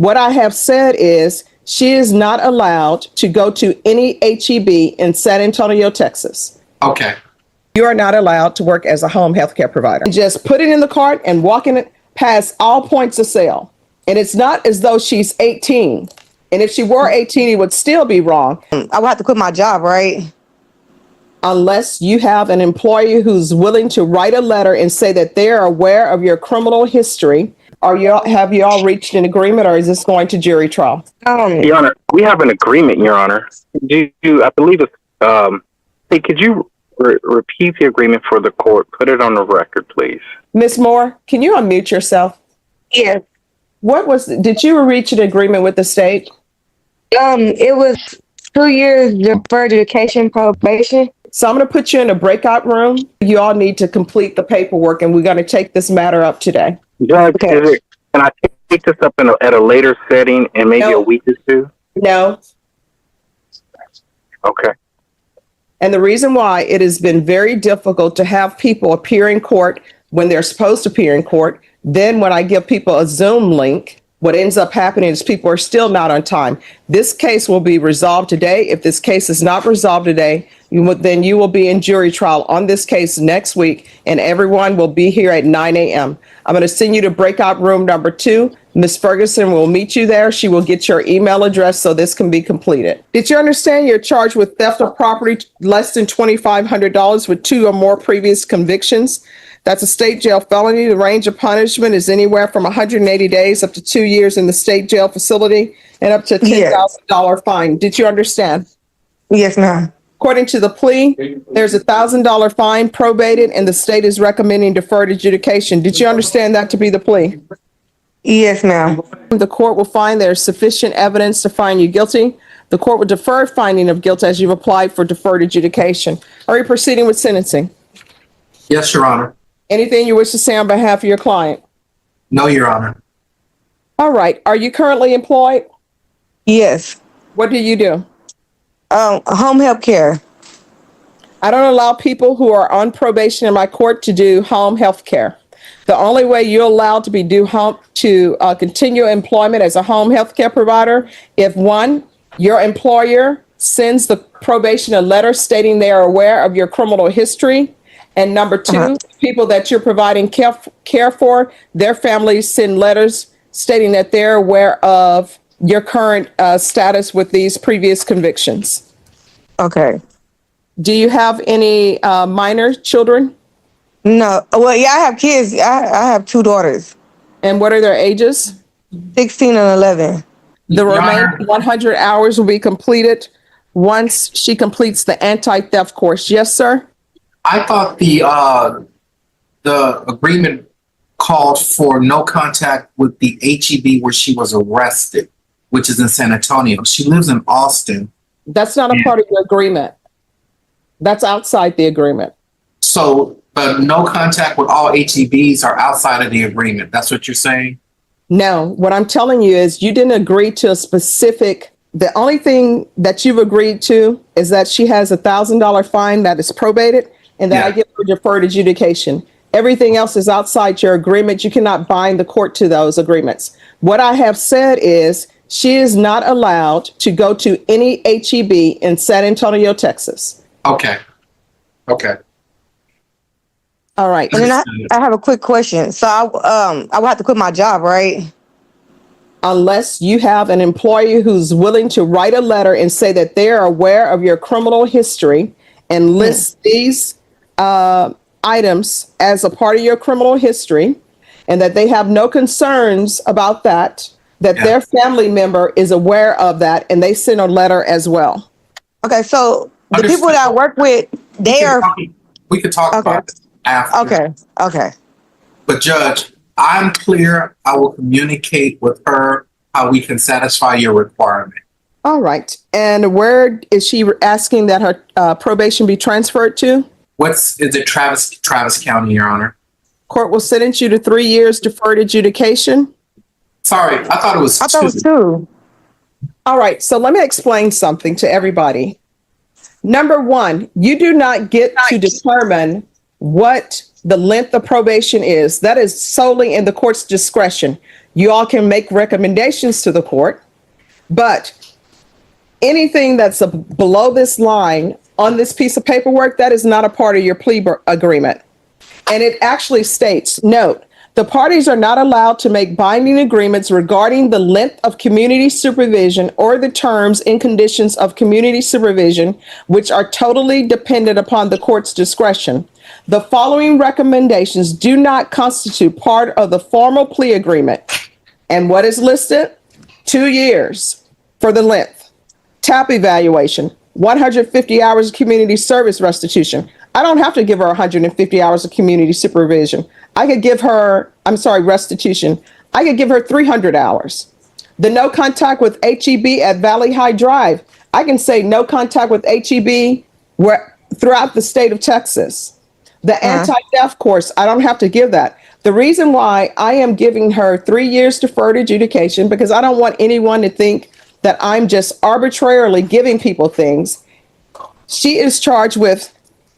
What I have said is she is not allowed to go to any HEB in San Antonio, Texas. Okay. You are not allowed to work as a home health care provider. Just put it in the cart and walking it past all points of sale. And it's not as though she's 18. And if she were 18, it would still be wrong. I would have to quit my job, right? Unless you have an employer who's willing to write a letter and say that they're aware of your criminal history. Have you all reached an agreement, or is this going to jury trial? Your Honor, we have an agreement, Your Honor. I believe it's, hey, could you repeat the agreement for the court? Put it on the record, please. Ms. Moore, can you unmute yourself? Yes. Did you reach an agreement with the state? It was 2 years deferred education probation. So I'm going to put you in a breakout room. You all need to complete the paperwork, and we're going to take this matter up today. Judge, can I take this up at a later setting in maybe a week or two? No. Okay. And the reason why, it has been very difficult to have people appear in court when they're supposed to appear in court. Then when I give people a Zoom link, what ends up happening is people are still not on time. This case will be resolved today. If this case is not resolved today, then you will be in jury trial on this case next week, and everyone will be here at 9 a.m. I'm going to send you to breakout room number 2. Ms. Ferguson will meet you there. She will get your email address so this can be completed. Did you understand you're charged with theft of property less than $2,500 with 2 or more previous convictions? That's a state jail felony. The range of punishment is anywhere from 180 days up to 2 years in the state jail facility and up to a $10,000 fine. Did you understand? Yes, ma'am. According to the plea, there's a $1,000 fine probated, and the state is recommending deferred adjudication. Did you understand that to be the plea? Yes, ma'am. The court will find there's sufficient evidence to find you guilty. The court will defer finding of guilt as you've applied for deferred adjudication. Are you proceeding with sentencing? Yes, Your Honor. Anything you wish to say on behalf of your client? No, Your Honor. All right. Are you currently employed? Yes. What do you do? Home health care. I don't allow people who are on probation in my court to do home health care. The only way you're allowed to continue employment as a home health care provider, if 1, your employer sends the probation a letter stating they are aware of your criminal history, and number 2, people that you're providing care for, their families send letters stating that they're aware of your current status with these previous convictions. Okay. Do you have any minor children? No. Well, yeah, I have kids. I have 2 daughters. And what are their ages? 16 and 11. The remaining 100 hours will be completed once she completes the anti-theft course. Yes, sir? I thought the agreement called for no contact with the HEB where she was arrested, which is in San Antonio. She lives in Austin. That's not a part of the agreement. That's outside the agreement. So no contact with all HEBs are outside of the agreement. That's what you're saying? No, what I'm telling you is you didn't agree to a specific. The only thing that you've agreed to is that she has a $1,000 fine that is probated and that I give her deferred adjudication. Everything else is outside your agreement. You cannot bind the court to those agreements. What I have said is she is not allowed to go to any HEB in San Antonio, Texas. Okay. Okay. All right. And then I have a quick question. So I would have to quit my job, right? Unless you have an employer who's willing to write a letter and say that they're aware of your criminal history and list these items as a part of your criminal history, and that they have no concerns about that, their family member is aware of that, and they send a letter as well. Okay, so the people that I work with, we could talk about this after. Okay. But Judge, I'm clear. I will communicate with her how we can satisfy your requirement. All right. And where is she asking that her probation be transferred to? Is it Travis County, Your Honor? Court will sentence you to 3 years deferred adjudication. Sorry, I thought it was 2. I thought it was 2. All right. So let me explain something to everybody. Number 1, you do not get to determine what the length of probation is. That is solely in the court's discretion. You all can make recommendations to the court, but anything that's below this line on this piece of paperwork, that is not a part of your plea agreement. And it actually states, note, the parties are not allowed to make binding agreements regarding the length of community supervision or the terms and conditions of community supervision, which are totally dependent upon the court's discretion. The following recommendations do not constitute part of the formal plea agreement. And what is listed? 2 years for the length. TAP evaluation, 150 hours of community service restitution. I don't have to give her 150 hours of community supervision. I could give her, restitution. I could give her 300 hours. The no contact with HEB at Valley High Drive. I can say no contact with HEB throughout the state of Texas. The anti-theft course, I don't have to give that. The reason why I am giving her 3 years deferred adjudication, because I don't want anyone to think that I'm just arbitrarily giving people things. She is charged with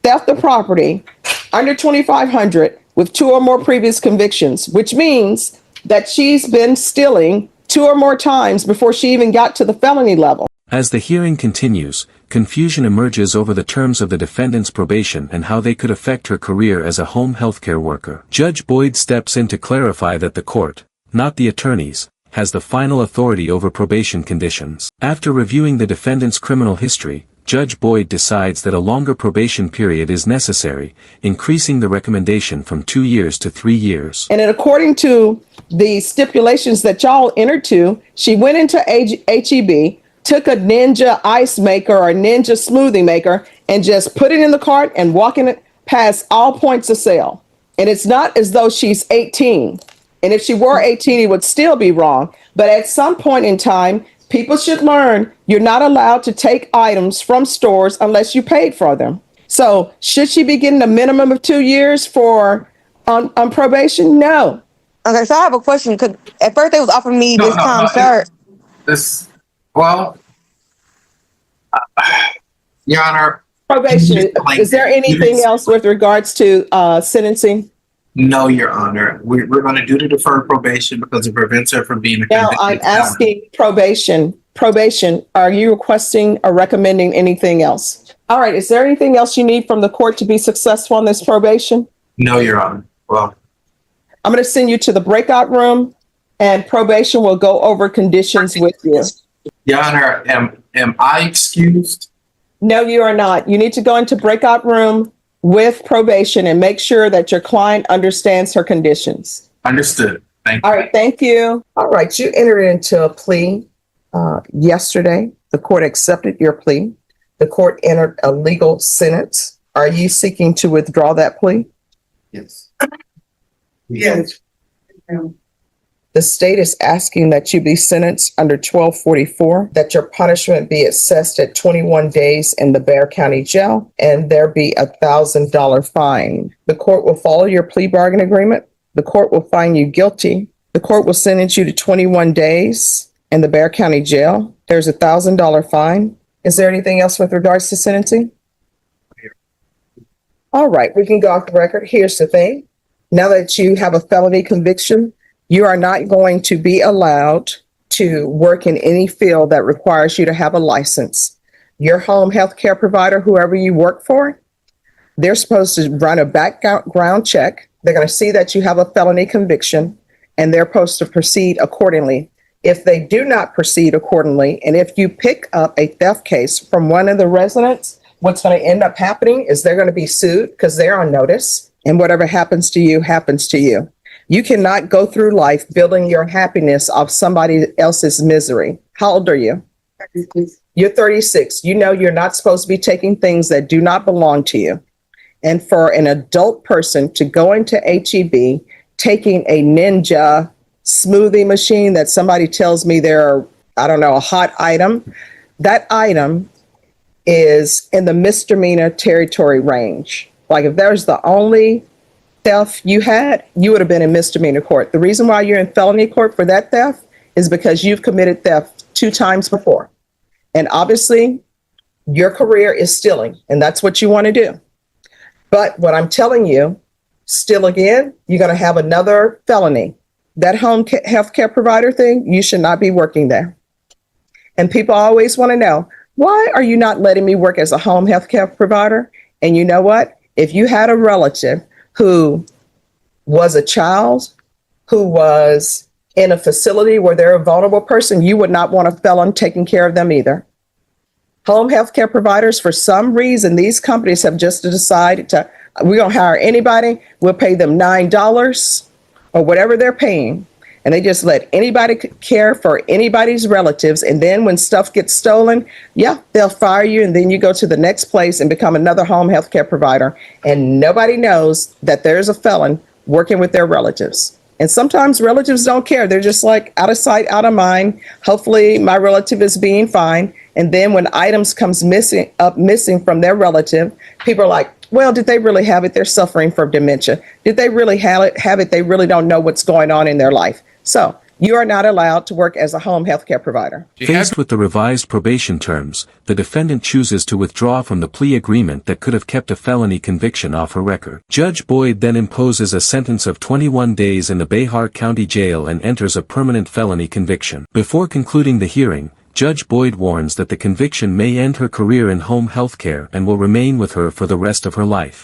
theft of property under 2,500 with 2 or more previous convictions, which means that she's been stealing 2 or more times before she even got to the felony level. As the hearing continues, confusion emerges over the terms of the defendant's probation and how they could affect her career as a home healthcare worker. Judge Boyd steps in to clarify that the court, not the attorneys, has the final authority over probation conditions. After reviewing the defendant's criminal history, Judge Boyd decides that a longer probation period is necessary, increasing the recommendation from 2 years to 3 years. And according to the stipulations that y'all entered to, she went into HEB, took a Ninja ice maker or Ninja smoothie maker and just put it in the cart and walking it past all points of sale. And it's not as though she's 18. And if she were 18, it would still be wrong. But at some point in time, people should learn you're not allowed to take items from stores unless you paid for them. So should she be getting a minimum of 2 years on probation? No. Okay, so I have a question. Cause at first they was offering me this time, sir. Your Honor. Probation. Is there anything else with regards to sentencing? No, Your Honor. We're going to do the deferred probation because it prevents her from being a Now convicted I'm felon. asking probation. Probation. Are you requesting or recommending anything else? All right. Is there anything else you need from the court to be successful in this probation? No, Your Honor. Well, I'm going to send you to the breakout room, and probation will go over conditions with you. Your Honor, am I excused? No, you are not. You need to go into breakout room with probation and make sure that your client understands her conditions. Understood. Thank you. All right. Thank you. All right. You entered into a plea yesterday. The court accepted your plea. The court entered a legal sentence. Are you seeking to withdraw that plea? Yes. Yes. The state is asking that you be sentenced under 1244, that your punishment be assessed at 21 days in the Bexar County Jail, and there be a $1,000 fine. The court will follow your plea bargain agreement. The court will find you guilty. The court will sentence you to 21 days in the Bexar County Jail. There's a $1,000 fine. Is there anything else with regards to sentencing? All right, we can go off the record. Here's the thing. Now that you have a felony conviction, you are not going to be allowed to work in any field that requires you to have a license. Your home health care provider, whoever you work for, they're supposed to run a background check. They're going to see that you have a felony conviction, and they're supposed to proceed accordingly. If they do not proceed accordingly, and if you pick up a theft case from one of the residents, what's going to end up happening is they're going to be sued because they're on notice, and whatever happens to you happens to you. You cannot go through life building your happiness off somebody else's misery. How old are you? You're 36. You know you're not supposed to be taking things that do not belong to you. And for an adult person to go into HEB, taking a Ninja smoothie machine that somebody tells me they're, a hot item, that item is in the misdemeanor territory range. Like if there's the only theft you had, you would have been in misdemeanor court. The reason why you're in felony court for that theft is because you've committed theft 2 times before. And obviously your career is stealing, and that's what you want to do. But what I'm telling you, steal again, you're going to have another felony. that healthcare provider thing, you should not be working there. And people always want to know, why are you not letting me work as a home healthcare provider? And you know what? If you had a relative who was a child, who was in a facility where they're a vulnerable person, you would not want a felon taking care of them either. Home healthcare providers, for some reason, these companies have just decided to, we don't hire anybody, we'll pay them $9 or whatever they're paying. And they just let anybody care for anybody's relatives. And then when stuff gets stolen, yeah, they'll fire you. And then you go to the next place and become another home healthcare provider. And nobody knows that there's a felon working with their relatives. And sometimes relatives don't care. They're just like out of sight, out of mind. Hopefully my relative is being fine. And then when items comes missing from their relative, people are like, well, did they really have it? They're suffering from dementia. Did they really have it? They really don't know what's going on in their life. So you are not allowed to work as a home healthcare provider. Faced with the revised probation terms, the defendant chooses to withdraw from the plea agreement that could have kept a felony conviction off her record. Judge Boyd then imposes a sentence of 21 days in the Behar County Jail and enters a permanent felony conviction. Before concluding the hearing, Judge Boyd warns that the conviction may end her career in home healthcare and will remain with her for the rest of her life.